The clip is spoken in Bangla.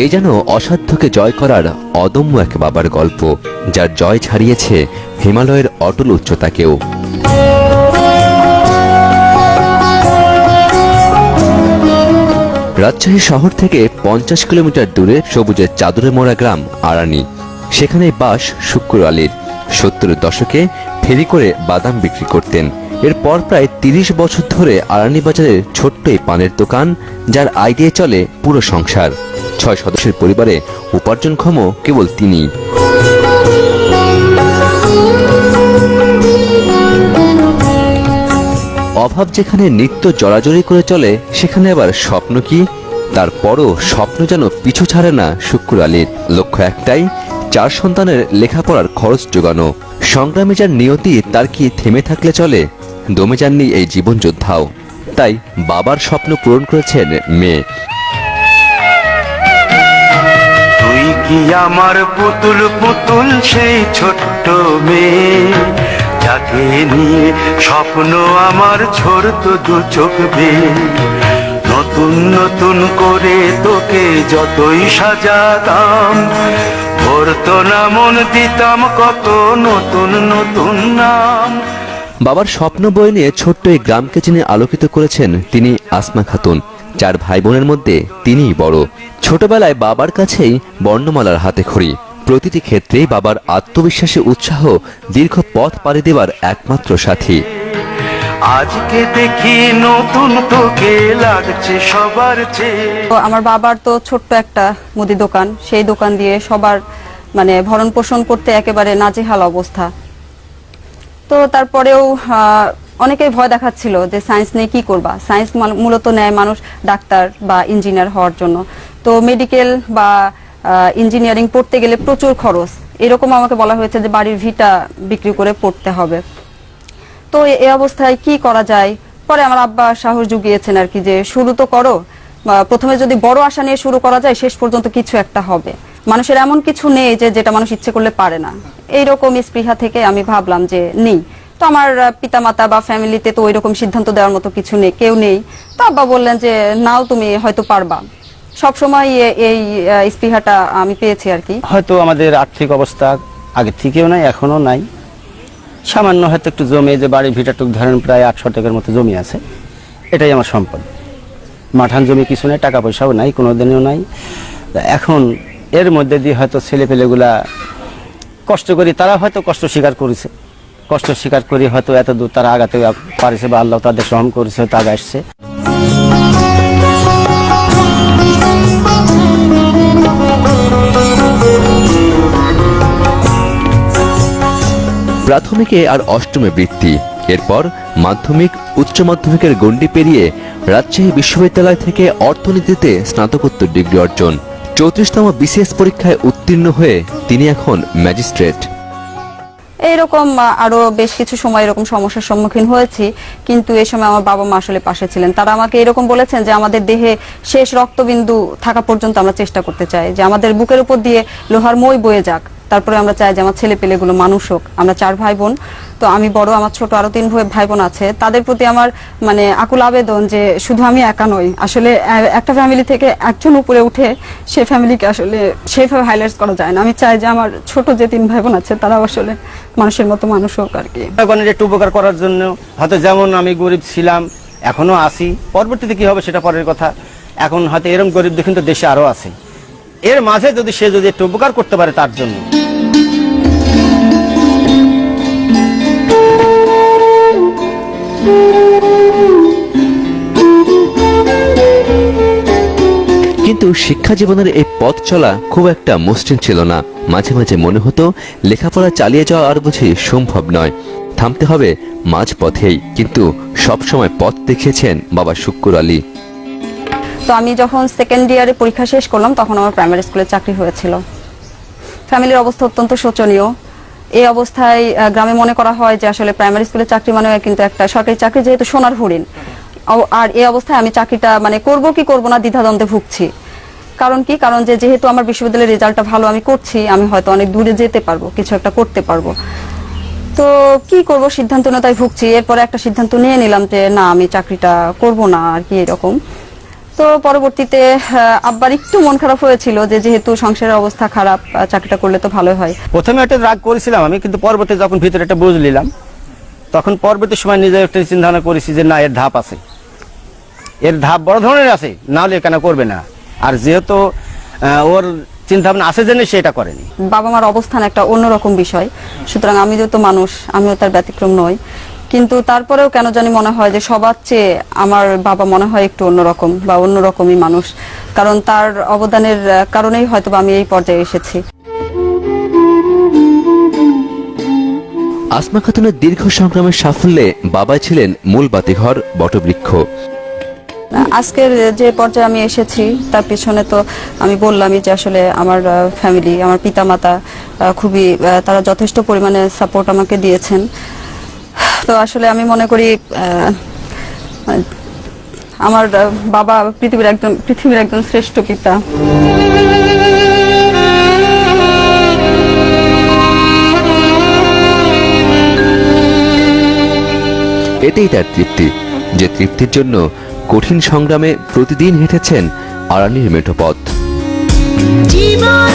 এ যেন অসাধ্যকে জয় করার অদম্য এক বাবার গল্প, যার জয় ছাড়িয়েছে হিমালয়ের অটল উচ্চতাকেও। রাজশাহী শহর থেকে 50 কিলোমিটার দূরে সবুজের চাদরে মোড়া গ্রাম আরানি। সেখানে বাস শুক্কুর আলীর। 70-এর দশকে ফেরি করে বাদাম বিক্রি করতেন। এরপর প্রায় 30 বছর ধরে আরানি বাজারের ছোট্ট এই পানের দোকান, যার আয় দিয়ে চলে পুরো সংসার। 6 সদস্যের পরিবারে উপার্জনক্ষম কেবল তিনি। অভাব যেখানে নিত্য জড়াজড়ি করে চলে, সেখানে আবার স্বপ্ন কি? তারপরও স্বপ্ন যেন পিছু ছাড়ে না শুক্কুর আলীর। লক্ষ্য একটাই, 4 সন্তানের লেখাপড়ার খরচ জোগানো। সংগ্রামে যার নিয়তি, তার কি থেমে থাকলে চলে? দমে যাননি এই জীবন যোদ্ধাও। তাই বাবার স্বপ্ন পূরণ করেছেন মেয়ে। তুই কি আমার পুতুল পুতুল সেই ছোট্ট মেয়ে, যাকে নিয়ে স্বপ্ন আমার ছোড়তো দু চোখ বেয়ে। নতুন নতুন করে তোকে যতই সাজাতাম, ভরতো না মন, দিতাম কত নতুন নতুন নাম। বাবার স্বপ্ন বই নিয়ে ছোট্ট এই গ্রামকে যিনি আলোকিত করেছেন, তিনি আসমা খাতুন। 4 ভাই বোনের মধ্যে তিনিই বড়। ছোটবেলায় বাবার কাছেই বর্ণমালার হাতে খড়ি। প্রতিটি ক্ষেত্রেই বাবার আত্মবিশ্বাসী উৎসাহ দীর্ঘ পথ পাড়ি দেবার একমাত্র সাথী। আজকে দেখি নতুন তোকে লাগছে সবার চেয়ে। আমার বাবার তো ছোট্ট একটা মুদি দোকান, সেই দোকান দিয়ে সবার মানে ভরণ পোষণ করতে একেবারে নাজেহাল অবস্থা। তো তারপরেও অনেকেই ভয় দেখাচ্ছিল যে সায়েন্স নিয়ে কি করবা। সায়েন্স মূলত নেয় মানুষ ডাক্তার বা ইঞ্জিনিয়ার হওয়ার জন্য। তো মেডিকেল বা ইঞ্জিনিয়ারিং পড়তে গেলে প্রচুর খরচ, এরকম আমাকে বলা হয়েছে যে বাড়ির ভিটা বিক্রি করে পড়তে হবে। তো এই অবস্থায় কি করা যায়? পরে আমার আব্বা সাহস জুগিয়েছেন আর কি, যে শুরু তো করো। প্রথমে যদি বড় আশা নিয়ে শুরু করা যায়, শেষ পর্যন্ত কিছু একটা হবে। মানুষের এমন কিছু নেই যে যেটা মানুষ ইচ্ছে করলে পারে না। এইরকম স্পৃহা থেকে আমি ভাবলাম যে নেই। তো আমার পিতামাতা বা ফ্যামিলিতে তো ওইরকম সিদ্ধান্ত দেওয়ার মতো কিছু নেই, কেউ নেই। তো আব্বা বললেন যে নাও, তুমি হয়তো পারবা। সবসময় এই স্পৃহাটা আমি পেয়েছি আর কি। হয়তো আমাদের আর্থিক অবস্থা আগে থেকেও নাই, এখনো নাই। সামান্য হয়তো একটু জমি, যে বাড়ির ভিটাটুক ধরেন প্রায় 800 টাকার মতো জমি আছে, এটাই আমার সম্পদ। মাঠান জমি কিছু নেই, টাকা পয়সাও নাই, কোনোদিনও নাই। এখন এর মধ্যে দিয়ে হয়তো ছেলেপেলেগুলা কষ্ট করি, তারা হয়তো কষ্ট স্বীকার করেছে। কষ্ট স্বীকার করি হয়তো এত দূর তারা আগাতে পারেছে, বা আল্লাহ তাদের সহম করেছে, হয়তো আগে আসছে। প্রাথমিকে আর অষ্টমে বৃত্তি, এরপর মাধ্যমিক, উচ্চ মাধ্যমিকের গণ্ডি পেরিয়ে রাজশাহী বিশ্ববিদ্যালয় থেকে অর্থনীতিতে স্নাতকোত্তর ডিগ্রি অর্জন। 34তম বিসিএস পরীক্ষায় উত্তীর্ণ হয়ে তিনি এখন ম্যাজিস্ট্রেট। এইরকম আরো বেশ কিছু সময় এরকম সমস্যার সম্মুখীন হয়েছি, কিন্তু এই সময় আমার বাবা মা আসলে পাশে ছিলেন। তারা আমাকে এরকম বলেছেন যে আমাদের দেহে শেষ রক্তবিন্দু থাকা পর্যন্ত আমরা চেষ্টা করতে চাই, যে আমাদের বুকের উপর দিয়ে লোহার মই বয়ে যাক, তারপরে আমরা চাই যে আমার ছেলে পেলেগুলো মানুষ হোক। আমরা 4 ভাই বোন, তো আমি বড়, আমার ছোট আরো 3 ভাই বোন আছে। তাদের প্রতি আমার মানে আকুল আবেদন যে শুধু আমি একা নই, আসলে একটা ফ্যামিলি থেকে একজন উপরে উঠে সে ফ্যামিলিকে আসলে সেইভাবে হাইলাইট করা যায় না। আমি চাই যে আমার ছোট যে 3 ভাই বোন আছে তারাও আসলে মানুষের মতো মানুষ হোক আর কি। একটু উপকার করার জন্য হয়তো, যেমন আমি গরিব ছিলাম, এখনো আছি, পরবর্তীতে কি হবে সেটা পরের কথা। এখন হয়তো এরকম গরিব কিন্তু দেশে আরো আছে। এর মাঝে যদি সে একটু উপকার করতে পারে তার জন্য। কিন্তু শিক্ষা জীবনের এই পথ চলা খুব একটা মসৃণ ছিল না। মাঝে মাঝে মনে হতো লেখাপড়া চালিয়ে যাওয়া আর বুঝি সম্ভব নয়, থামতে হবে মাঝ পথেই। কিন্তু সবসময় পথ দেখিয়েছেন বাবা শুক্কুর আলী। তো আমি যখন সেকেন্ড ইয়ারে পরীক্ষা শেষ করলাম, তখন আমার প্রাইমারি স্কুলে চাকরি হয়েছিল। ফ্যামিলির অবস্থা অত্যন্ত শোচনীয়। এই অবস্থায় গ্রামে মনে করা হয় যে আসলে প্রাইমারি স্কুলে চাকরি মানে কিন্তু একটা সরকারি চাকরি, যেহেতু সোনার হরিণ। আর এই অবস্থায় আমি চাকরিটা মানে করব কি করব না দ্বিধাদ্বন্দ্বে ভুগছি। কারণ কি? কারণ যেহেতু আমার বিশ্ববিদ্যালয়ের রেজাল্টটা ভালো আমি করছি, আমি হয়তো অনেক দূরে যেতে পারবো, কিছু একটা করতে পারবো। তো কি করব, সিদ্ধান্তহীনতায় ভুগছি। এরপরে একটা সিদ্ধান্ত নিয়ে নিলাম যে না, আমি চাকরিটা করব না আর কি, এরকম। তো পরবর্তীতে আব্বার একটু মন খারাপ হয়েছিল যে যেহেতু সংসারের অবস্থা খারাপ, চাকরিটা করলে তো ভালো হয়। প্রথমে একটা রাগ করেছিলাম আমি, কিন্তু পরবর্তী যখন ভিতরে একটা বুঝ নিলাম, তখন পরবর্তী সময় নিজে একটা চিন্তা ভাবনা করেছি যে না, এর ধাপ আছে, এর ধাপ বড় ধরনের আছে, না হলে কেন করবে না। আর যেহেতু ওর চিন্তা ভাবনা আছে জেনে সেটা করেনি। বাবা মার অবস্থান একটা অন্যরকম বিষয়, সুতরাং আমি তো মানুষ, আমিও তার ব্যতিক্রম নই। কিন্তু তারপরেও কেন জানি মনে হয় যে সবার চেয়ে আমার বাবা মনে হয় একটু অন্যরকম বা অন্যরকমই মানুষ, কারণ তার অবদানের কারণেই হয়তো আমি এই পর্যায়ে এসেছি। আসমা খাতুনের দীর্ঘ সংগ্রামের সাফল্যে বাবা ছিলেন মূল বাতিঘর, বটবৃক্ষ। আজকের যে পর্যায়ে আমি এসেছি তার পিছনে তো আমি বললামই যে আসলে আমার ফ্যামিলি, আমার পিতামাতা খুবই তারা যথেষ্ট পরিমাণে সাপোর্ট আমাকে দিয়েছেন। তো আসলে আমি মনে করি আমার বাবা পৃথিবীর একজন শ্রেষ্ঠ পিতা। এতেই তার তৃপ্তি, যে তৃপ্তির জন্য কঠিন সংগ্রামে প্রতিদিন হেঁটেছেন আরানির মেঠো পথ। জীবন